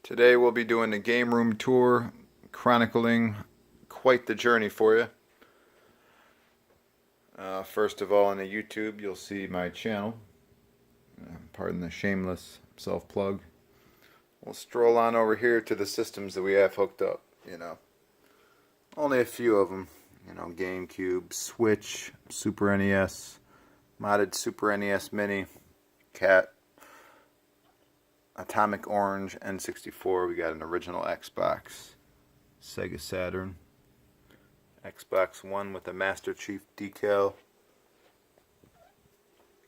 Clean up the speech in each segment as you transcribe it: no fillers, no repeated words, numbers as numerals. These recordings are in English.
Today we'll be doing a game room tour, chronicling quite the journey for you. First of all, on the YouTube, you'll see my channel. Pardon the shameless self-plug. We'll stroll on over here to the systems that we have hooked up, Only a few of them, GameCube, Switch, Super NES, modded Super NES Mini, Cat, Atomic Orange, N64. We got an original Xbox, Sega Saturn, Xbox One with a Master Chief decal.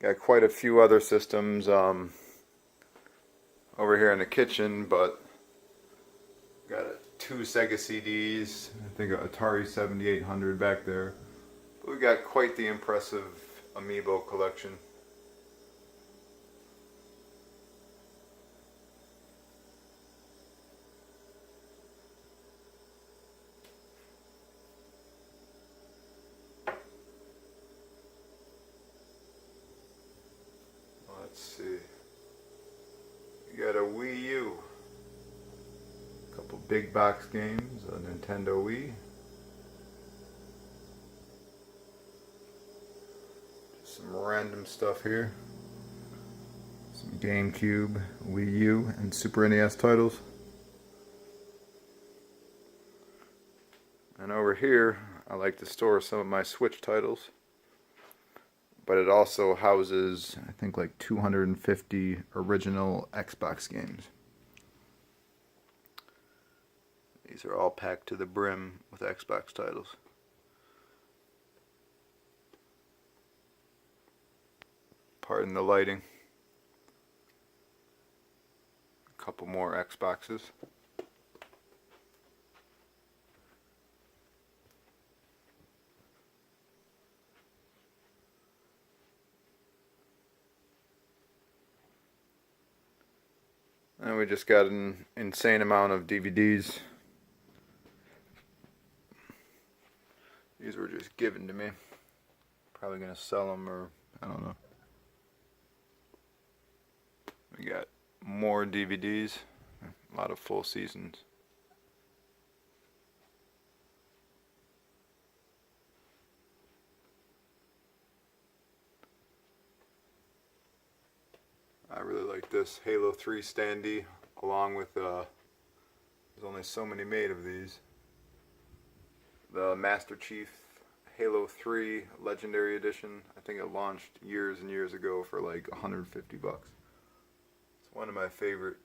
Got quite a few other systems over here in the kitchen, but got two Sega CDs. I think an Atari 7800 back there. But we got quite the impressive amiibo collection. Let's see. You got a Wii U. A couple big box games, a Nintendo Wii. Just some random stuff here. Some GameCube, Wii U, and Super NES titles. And over here, I like to store some of my Switch titles. But it also houses, I think, like 250 original Xbox games. These are all packed to the brim with Xbox titles. Pardon the lighting. A couple more Xboxes. And we just got an insane amount of DVDs. These were just given to me. Probably gonna sell them, or I don't know. We got more DVDs, a lot of full seasons. I really like this Halo 3 standee, along with, there's only so many made of these. The Master Chief Halo 3 Legendary Edition. I think it launched years and years ago for like 150 bucks. It's one of my favorite,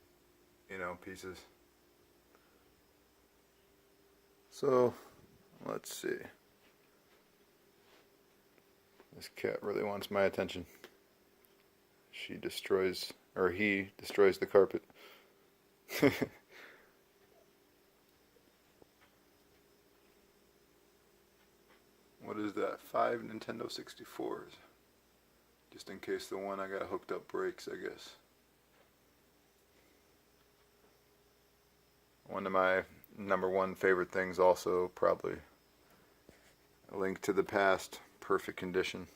pieces. So, let's see. This cat really wants my attention. He destroys the carpet. What is that? 5 Nintendo 64s. Just in case the one I got hooked up breaks, I guess. One of my #1 favorite things also, probably A Link to the Past, perfect condition.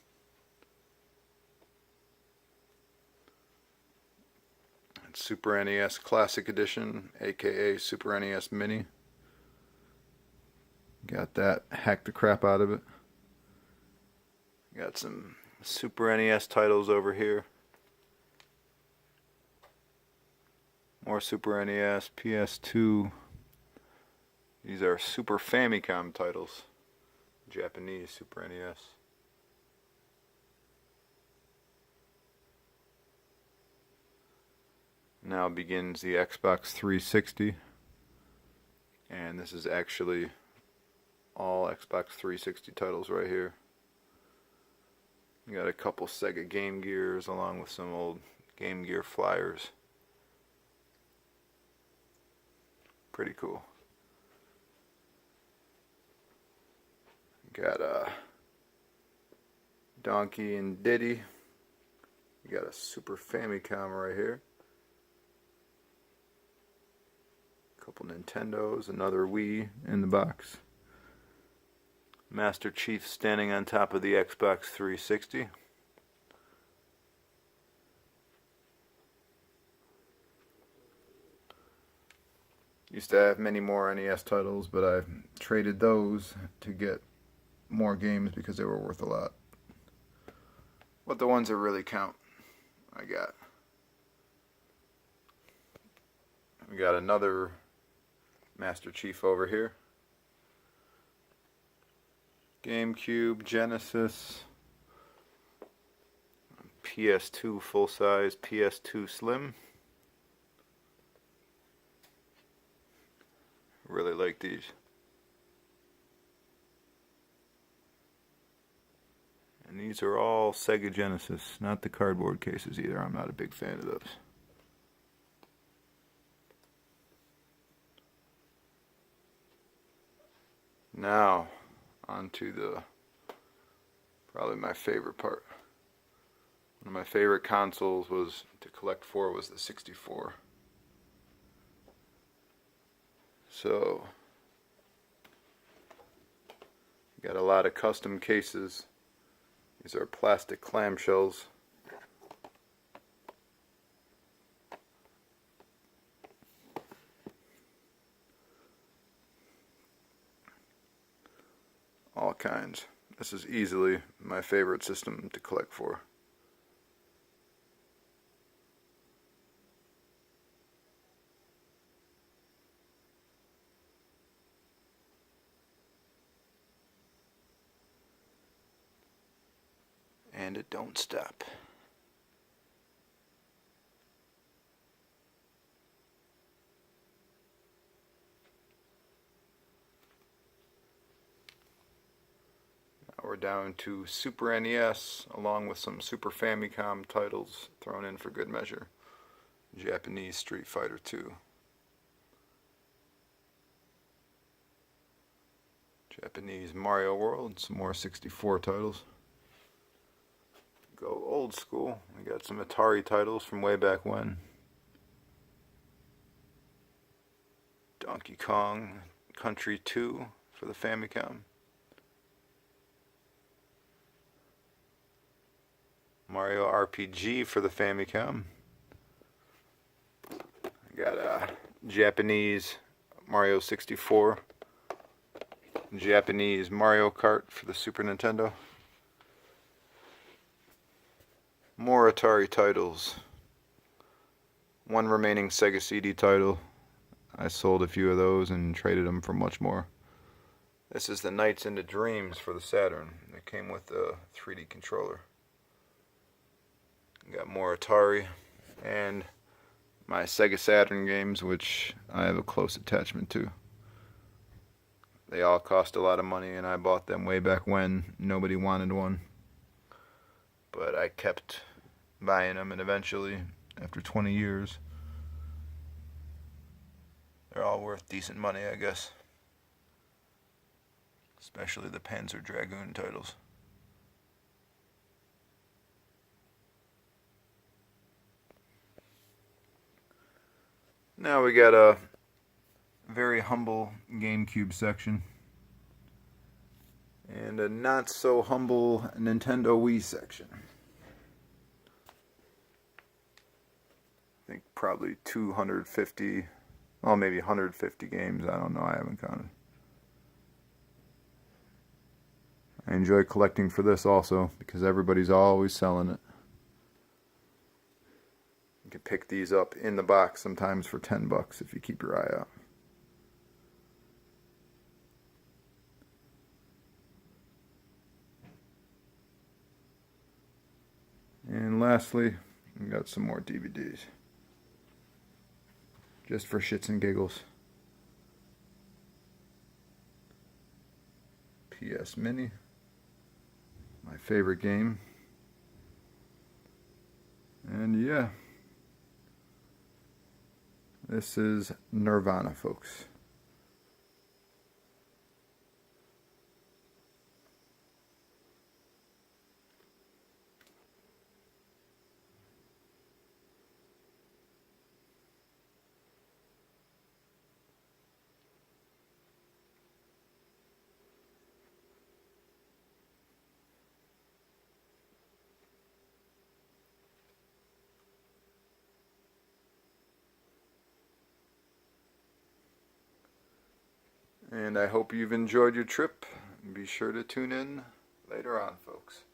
Super NES Classic Edition, aka Super NES Mini. Got that, hacked the crap out of it. Got some Super NES titles over here. More Super NES, PS2. These are Super Famicom titles. Japanese Super NES. Now begins the Xbox 360, and this is actually all Xbox 360 titles right here. You got a couple Sega Game Gears along with some old Game Gear flyers. Pretty cool. Got Donkey and Diddy. You got a Super Famicom right here. Couple Nintendos, another Wii in the box. Master Chief standing on top of the Xbox 360. Used to have many more NES titles, but I traded those to get more games because they were worth a lot. But the ones that really count, I got. We got another Master Chief over here. GameCube, Genesis, PS2 full size, PS2 Slim. Really like these. And these are all Sega Genesis, not the cardboard cases either. I'm not a big fan of those. Now, on to the probably my favorite part. One of my favorite consoles was to collect for was the 64. So, got a lot of custom cases. These are plastic clamshells. All kinds. This is easily my favorite system to collect for. And it don't stop. Now we're down to Super NES, along with some Super Famicom titles thrown in for good measure. Japanese Street Fighter 2. Japanese Mario World, some more 64 titles. Go old school. We got some Atari titles from way back when. Donkey Kong Country 2 for the Famicom. Mario RPG for the Famicom. I got a Japanese Mario 64. Japanese Mario Kart for the Super Nintendo. More Atari titles. One remaining Sega CD title. I sold a few of those and traded them for much more. This is the Nights into Dreams for the Saturn. It came with a 3D controller. Got more Atari and my Sega Saturn games, which I have a close attachment to. They all cost a lot of money, and I bought them way back when nobody wanted one. But I kept buying them, and eventually, after 20 years, they're all worth decent money, I guess. Especially the Panzer Dragoon titles. Now we got a very humble GameCube section. And a not so humble Nintendo Wii section. I think probably 250, well maybe 150 games, I don't know, I haven't counted. I enjoy collecting for this also, because everybody's always selling it. You can pick these up in the box sometimes for $10 if you keep your eye out. And lastly, we got some more DVDs. Just for shits and giggles. PS Mini. My favorite game. And yeah. This is Nirvana, folks. And I hope you've enjoyed your trip. Be sure to tune in later on, folks.